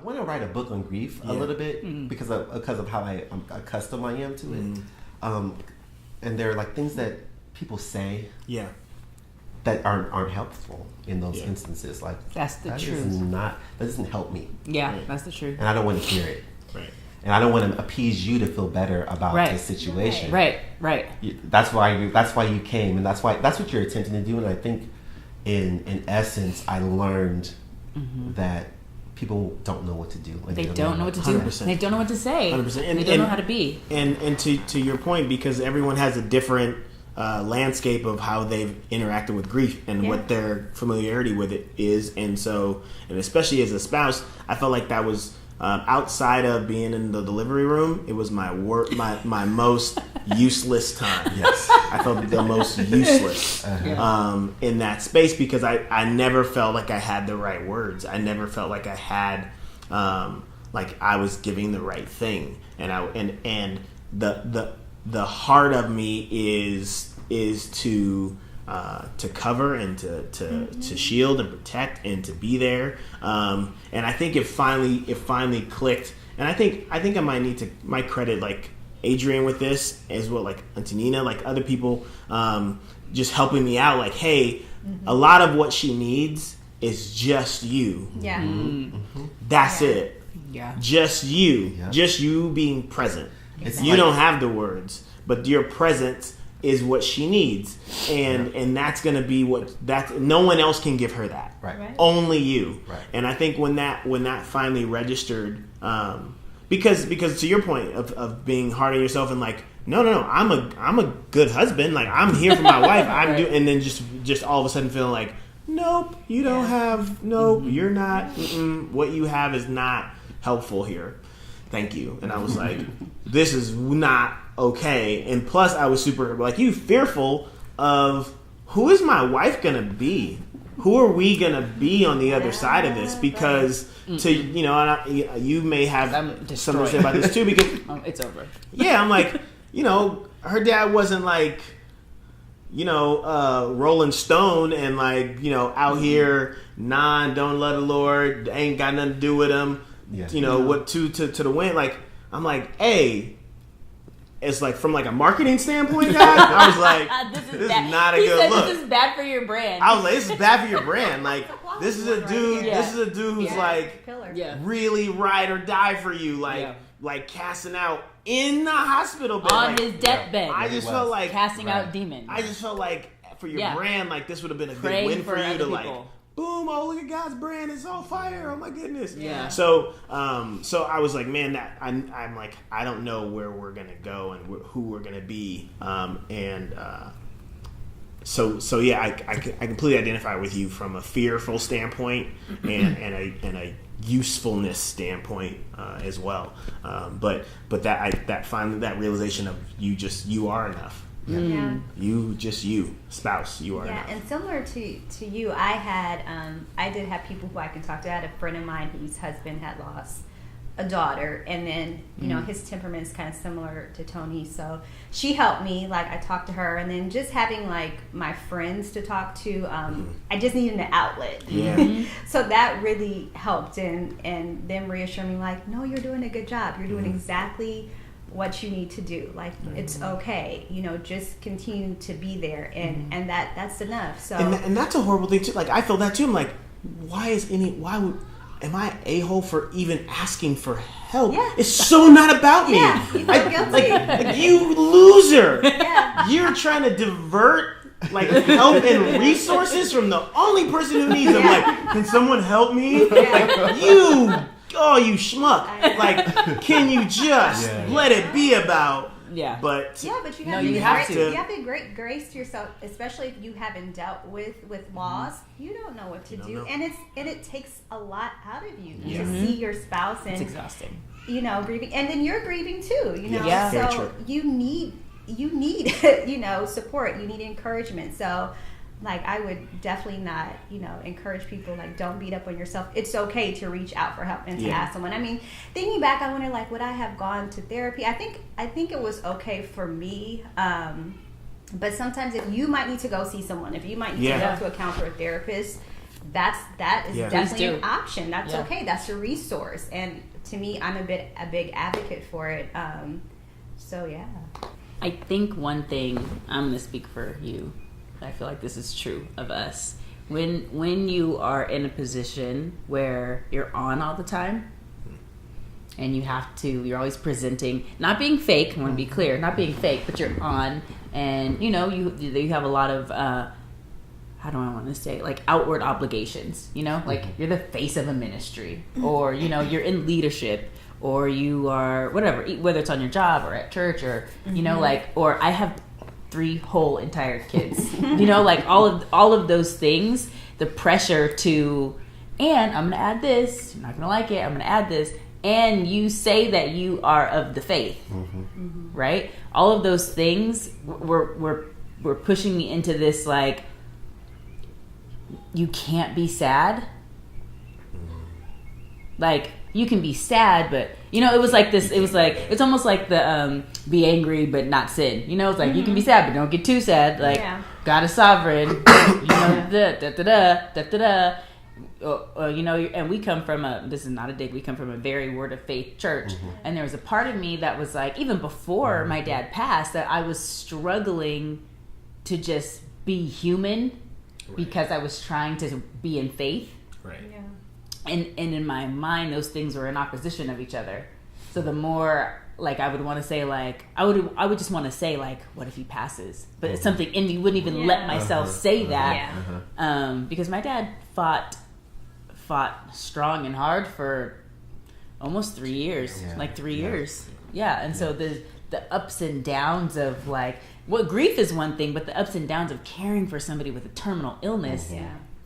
want to write a book on grief a little bit because of how accustomed I am to it. And there are like things that people say that aren't helpful in those instances. Like that's the truth. That doesn't help me. Yeah, that's the truth. And I don't want to hear it. Right. And I don't want to appease you to feel better about the situation. Right. That's why you came, and that's what you're attempting to do. And I think, in essence, I learned that people don't know what to do. They don't know what to do. 100%. They don't know what to say. 100%. And they don't know how to be. And to your point, because everyone has a different landscape of how they've interacted with grief and what their familiarity with it is, and especially as a spouse, I felt like that was. Outside of being in the delivery room, it was my most useless time. Yes, I felt the most useless in that space because I never felt like I had the right words. I never felt like I had like I was giving the right thing, and the heart of me is to cover and to shield and protect and to be there, and I think it finally clicked, and I think I might credit like Adrian with this as well, like Antonina, like other people, just helping me out. Like, hey, a lot of what she needs is just you. Yeah, that's it. Yeah, just you being present. Exactly. You don't have the words, but your presence is what she needs, and that's gonna be no one else can give her that. Right. Only you. Right. And I think when that finally registered, because to your point of being hard on yourself and like no, I'm a good husband, like I'm here for my wife, and then just all of a sudden feeling like nope, you don't have you're not, what you have is not helpful here. Thank you. And I was like, this is not okay. And plus I was super like you fearful of who is my wife gonna be? Who are we gonna be on the other side of this? Because you may have something to say about this too, because it's over. Yeah, I'm like, her dad wasn't like, Rolling Stone and like, out here, don't love the Lord, ain't got nothing to do with him. Yeah. What to the wind. Like, I'm like, hey, it's like from like a marketing standpoint, guys. I was like, this is not a good look. This is bad for your brand. I was like, this is bad for your brand. Like, this is a dude. This is a dude who's like really ride or die for you. Like casting out in the hospital bed on his deathbed. I just felt like casting out demons. I just felt like for your brand, like this would have been a good win for you to like. Boom! Oh, look at God's brand! It's on fire! Oh my goodness! Yeah. So I was like, man, that I'm like, I don't know where we're gonna go and who we're gonna be. So yeah, I completely identify with you from a fearful standpoint and a usefulness standpoint as well. But that finally that realization of you are enough. Yeah. You spouse, you are enough. And similar to you, I did have people who I can talk to. I had a friend of mine whose husband had lost a daughter, and then his temperament is kind of similar to Tony, so she helped me. Like, I talked to her, and then just having like my friends to talk to, I just needed an outlet. So that really helped, and them reassuring me like, no, you're doing a good job, you're doing exactly what you need to do, like it's okay, just continue to be there, and that's enough. So and that's a horrible thing too. Like, I feel that too. I'm like, am I a-hole for even asking for help? Yeah. It's so not about me. Yeah, you feel guilty. Like, you loser. Yeah. You're trying to divert like help and resources from the only person who needs them. Like, can someone help me? Yeah. You schmuck. Like, can you just let it be about? Yeah. But you have you have to. You have to great grace to yourself, especially if you haven't dealt with loss. You don't know what to do, and it takes a lot out of you to see your spouse and it's exhausting. Grieving, and then you're grieving too. Yeah. So you need support. You need encouragement. So. Like, I would definitely not, encourage people, like, don't beat up on yourself. It's okay to reach out for help and to ask someone. I mean, thinking back, I wonder, like, would I have gone to therapy? I think it was okay for me. But sometimes if you might need to go see someone, if you might need to go to a counselor or a therapist, that is definitely an option. That's Yeah. okay. That's a resource. And to me, I'm a big advocate for it. So yeah. I think one thing, I'm going to speak for you. I feel like this is true of us. When you are in a position where you're on all the time and you're always presenting, not being fake, I want to be clear, not being fake, but you're on, and you have a lot of, how do I want to say, like outward obligations, like you're the face of a ministry, or, you're in leadership, or you are whatever, whether it's on your job or at church, or, or I have 3 whole entire kids, like all of those things, the pressure to, and I'm going to add this, you're not going to like it, I'm going to add this, and you say that you are of the faith, right? All of those things were pushing me into this, like, you can't be sad. Like, you can be sad, but it was like this. It was like, it's almost like the be angry but not sin. It's like you can be sad but don't get too sad. Like, God is sovereign. And we come from this is not a dig, we come from a very word of faith church, and there was a part of me that was like, even before my dad passed, that I was struggling to just be human, because I was trying to be in faith, right? Yeah. And in my mind, those things were in opposition of each other. So the more, like, I would want to say, like, I would just want to say, like, what if he passes? But it's something in me wouldn't even let myself say that, because my dad fought strong and hard for almost 3 years, like 3 years. Yeah, and so the ups and downs of, like, grief is one thing, but the ups and downs of caring for somebody with a terminal illness,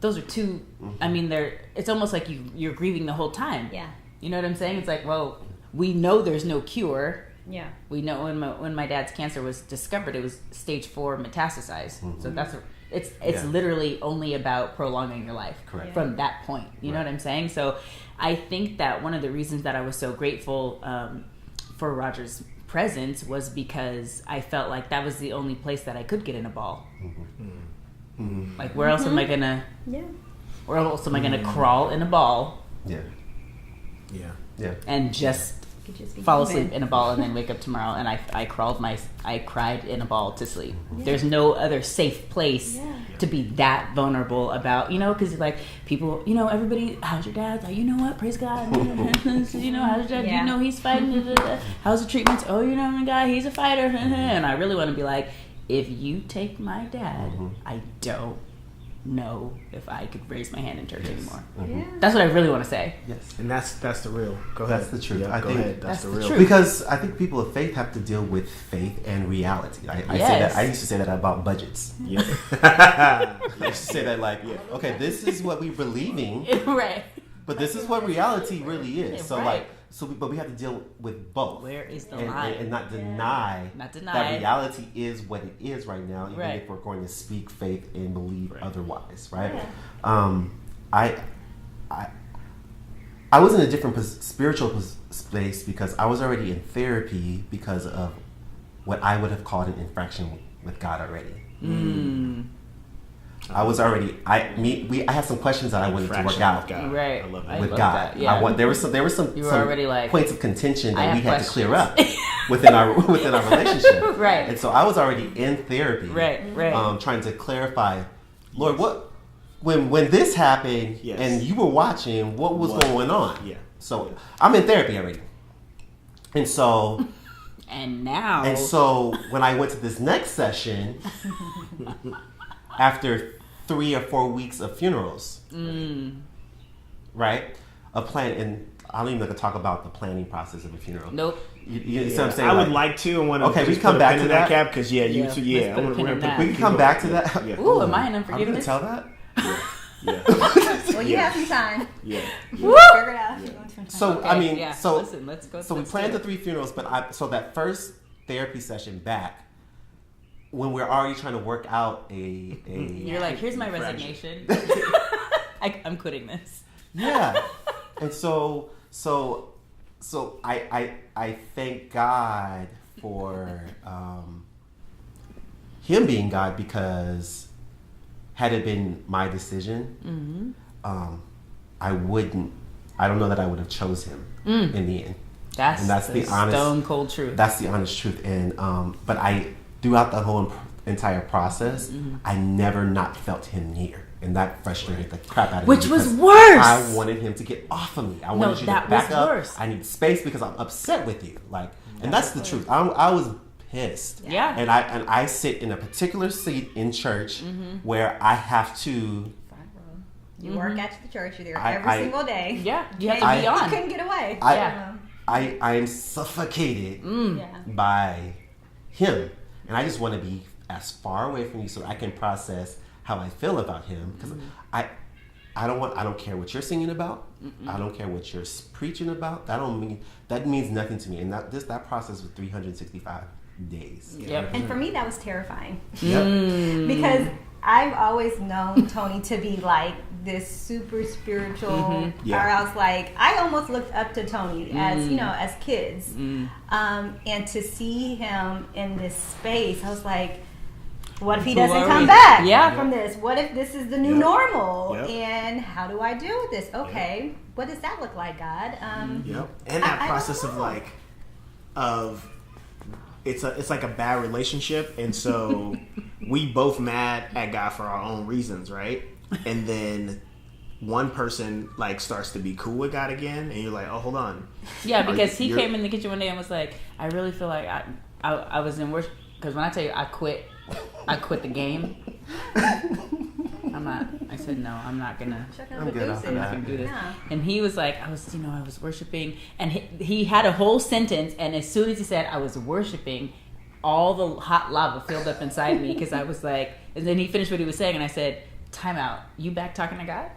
those are two. I mean, it's almost like you're grieving the whole time. Yeah, you know what I'm saying? It's like, well, we know there's no cure. Yeah, we know when my dad's cancer was discovered, it was stage 4 metastasized. So it's literally only about prolonging your life from that point. You know what I'm saying? So I think that one of the reasons that I was so grateful for Roger's presence was because I felt like that was the only place that I could get in a ball. Like, where else am I gonna? Yeah. Where else am I gonna crawl in a ball? Yeah. And just fall asleep in a ball and then wake up tomorrow, and I cried in a ball to sleep. There's no other safe place to be that vulnerable about, because like people, everybody, how's your dad? Like, what? Praise God. How's your dad? He's fighting. How's the treatments? Oh, my guy, he's a fighter. And I really want to be like, if you take my dad, I don't know if I could raise my hand in church anymore. That's what I really want to say. Yes, and that's the real. Go ahead. That's the truth. Yeah, I think that's the real. Because I think people of faith have to deal with faith and reality. I say that. I used to say that about budgets. Yeah. I used to say that, like, okay, this is what we're believing, right? But this is what reality really is. So but we have to deal with both. Where is the line? And not deny that reality is what it is right now, even if we're going to speak faith and believe otherwise, right? Yeah. I was in a different spiritual space because I was already in therapy because of what I would have called an infraction with God already. I was already. I had some questions that I wanted to work out. Right. I love that. With God. Yeah. There were some already like, points of contention that we had to clear up within our relationship. Right. And so I was already in therapy. Right. Trying to clarify, Lord, what when this happened and you were watching, what was going on? Yeah. So I'm in therapy already. And so And so when I went to this next session, after 3 or 4 weeks of funerals, right? A plan, and I don't even like to talk about the planning process of a funeral. Nope. You see what I'm saying? I would like to, and want to. Okay, we come back to that cap because we can come back to that. Ooh, am I in unforgiveness? I'm gonna tell that. Well, you have some time. Yeah. Figure it out. So okay, I mean, listen, let's go. So we planned the 3 funerals, but so that first therapy session back, when we're already trying to work out you're like, here's my resignation. I'm quitting this. Yeah. And so I thank God for Him being God, because had it been my decision, I don't know that I would have chose him in the end. That's the honest, stone cold truth. That's the honest truth. And but throughout the whole entire process, I never not felt him near, and that frustrated the crap out of me. Which was worse. I wanted him to get off of me. I wanted you to back up. Worse. I need space because I'm upset with you. And that's the truth. I was pissed. Yeah. And I sit in a particular seat in church where I have to. You work at the church. You're there every single day. Yeah, you have to be on. You couldn't get away. I am suffocated by him, and I just want to be as far away from you so I can process how I feel about him. Because I don't care what you're singing about. I don't care what you're preaching about. That means nothing to me. And that process was 365 days. Yep. And for me, that was terrifying. Because I've always known Tony to be like this super spiritual, or I was like, I almost looked up to Tony as, as kids. And to see him in this space, I was like, what if he doesn't come back from this? What if this is the new normal? And how do I deal with this? Okay, what does that look like, God? And that process of it's like a bad relationship, and so we both mad at God for our own reasons, right? And then one person starts to be cool with God again, and you're like, oh, hold on. Yeah, because he came in the kitchen one day and was like, I really feel like I was in worship, because when I tell you I quit the game. I said, no, I'm not gonna do this. Yeah. And he was like, I was worshiping, and he had a whole sentence, and as soon as he said I was worshiping, all the hot lava filled up inside me, because I was like, and then he finished what he was saying, and I said, time out, you back talking to God?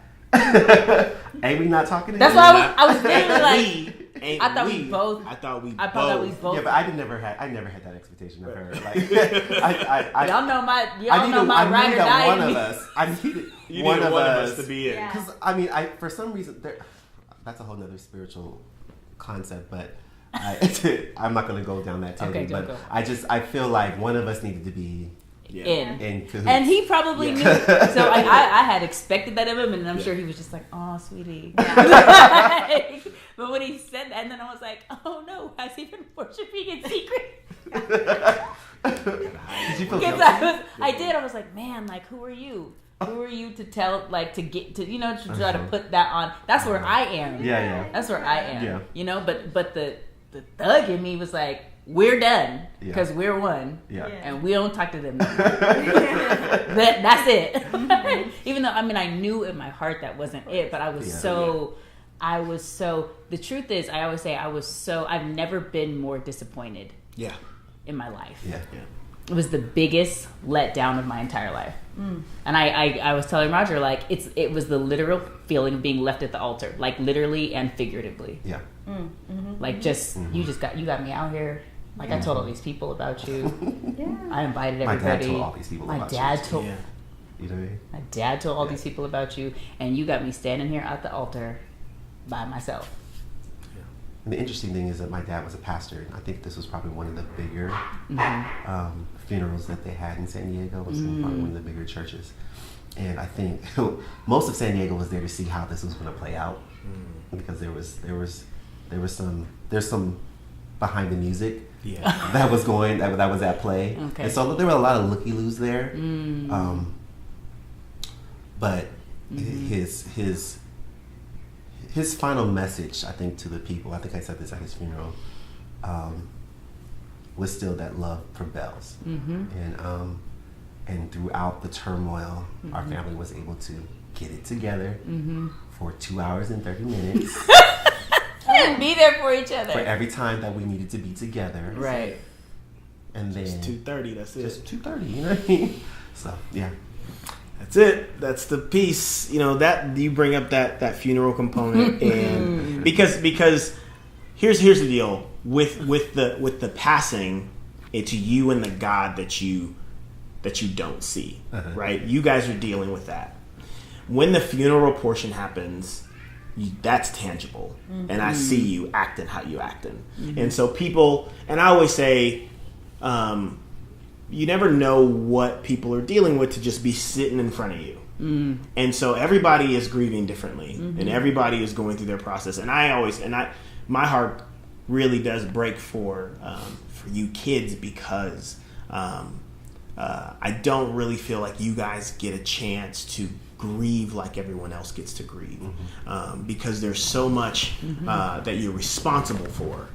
Ain't we not talking to That's him? why I was literally like, I thought we both. Yeah, but I never had that expectation of her. Y'all know my ride or die. One of us. I needed one of us to be in. Because for some reason, that's a whole nother spiritual concept. But I'm not going to go down that tangent. Okay, but I feel like one of us needed to be in cahoots. And he probably knew. So I had expected that of him, and I'm sure he was just like, oh, sweetie. But when he said that, and then I was like, oh no, has he been worshiping in secret? Did you feel guilty? I did. I was like, man, who are you? Who are you to tell, to get to, to try to put that on? That's where I am. Yeah. That's where I am. Yeah. But the thug in me was like, we're done because we're one, and we don't talk to them no more. That's it. Even though I knew in my heart that wasn't it, but I was so. The truth is, I always say I've never been more disappointed. Yeah. In my life. Yeah. It was the biggest letdown of my entire life. And I was telling Roger, it was the literal feeling of being left at the altar, literally and figuratively. Yeah. You got me out here. I told all these people about you. I invited everybody. My dad told all these people about you. You know what I mean? My dad told all these people about you, and you got me standing here at the altar by myself. Yeah. And the interesting thing is that my dad was a pastor, and I think this was probably one of the bigger funerals that they had in San Diego. It was probably one of the bigger churches. And I think most of San Diego was there to see how this was going to play out, because there's some behind the music that was at play. Okay. And so there were a lot of looky-loos there. But his final message, I think, to the people, I think I said this at his funeral, was still that love prevails. And throughout the turmoil, our family was able to get it together for 2 hours and 30 minutes. And be there for each other. For every time that we needed to be together. Right. And then just 2:30, that's it. Just 2:30, you know what I mean? So, yeah. That's it. That's the piece. That you bring up that funeral component, and because here's the deal with the passing, it's you and the God that you don't see, right? You guys are dealing with that. When the funeral portion happens, that's tangible, and I see you acting how you acting, and so people, and I always say, you never know what people are dealing with to just be sitting in front of you, And so everybody is grieving differently, and everybody is going through their process. And my heart really does break for you kids, because I don't really feel like you guys get a chance to grieve like everyone else gets to grieve, because there's so much that you're responsible for,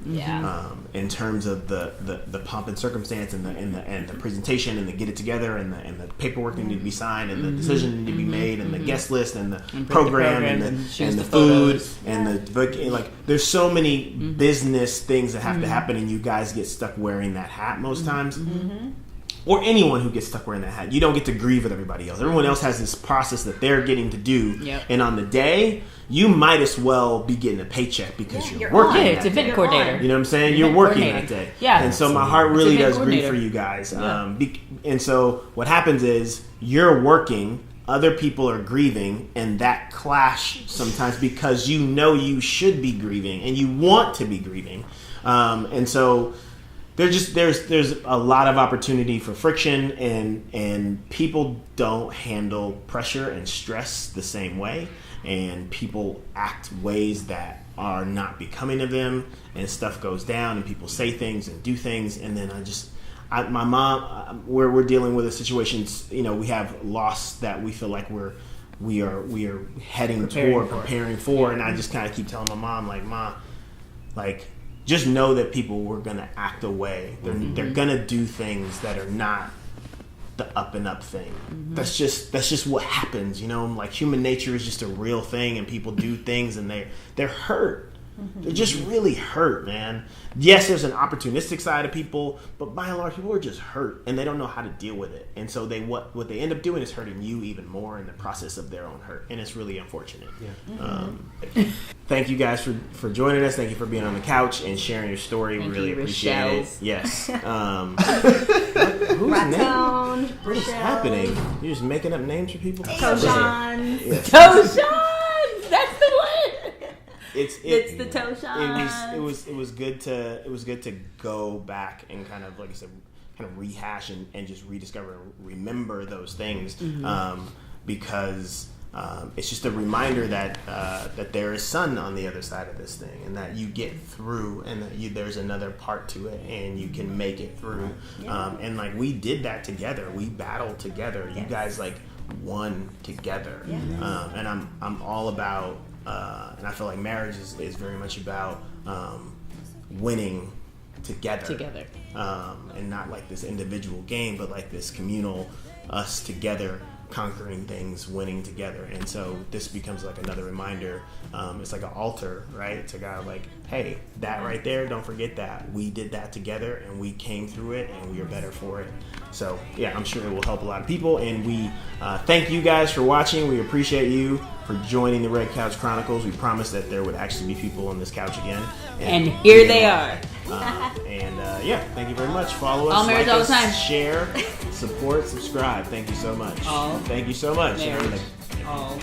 in terms of the pomp and circumstance and the presentation and the get it together and the paperwork that need to be signed and the decision need to be made and the guest list and the program and the food and the book. Like, there's so many business things that have to happen, and you guys get stuck wearing that hat most times. Or anyone who gets stuck wearing that hat. You don't get to grieve with everybody else. Everyone else has this process that they're getting to do. And on the day, you might as well be getting a paycheck because you're working. It's event coordinator. You know what I'm saying? You're working that day. And so my heart really does grieve for you guys. And so what happens is you're working, other people are grieving, and that clash sometimes because you know you should be grieving and you want to be grieving. And so there's a lot of opportunity for friction, and people don't handle pressure and stress the same way, and people act ways that are not becoming of them, and stuff goes down, and people say things and do things, and then my mom, we're dealing with a situation. We have loss that we feel like we are heading preparing for, and I just kind of keep telling my mom, like, Ma, like, just know that people were going to act away. They're going to do things that are not the up and up thing. That's just what happens, like human nature is just a real thing, and people do things and they're hurt. They're just really hurt, man. Yes, there's an opportunistic side of people, but by and large, people are just hurt and they don't know how to deal with it. And so what they end up doing is hurting you even more in the process of their own hurt, and it's really unfortunate. Thank you guys for joining us. Thank you for being on the couch and sharing your story. We really appreciate it. Yes. Whose name? What is happening? You're just making up names for people? Toshan. Yes. Toshan! That's the one! It's the Toshan. It was good to go back and kind of, like I said, kind of rehash and just rediscover and remember those things, because it's just a reminder that there is sun on the other side of this thing, and that you get through, and that there's another part to it, and you can make it through. And like, we did that together. We battled together. You guys like won together. And I'm all about. And I feel like marriage is very much about winning together. And not like this individual game, but like this communal, us together, conquering things, winning together. And so this becomes like another reminder. It's like an altar, right? To God, like, hey, that right there, don't forget that. We did that together, and we came through it, and we are better for it. So yeah, I'm sure it will help a lot of people. And we thank you guys for watching. We appreciate you for joining the Red Couch Chronicles. We promised that there would actually be people on this couch again. And here they are. Thank you very much. Follow us, all marriage, like all us, the time. Share, support, subscribe. Thank you so much. All thank you so much. marriage, all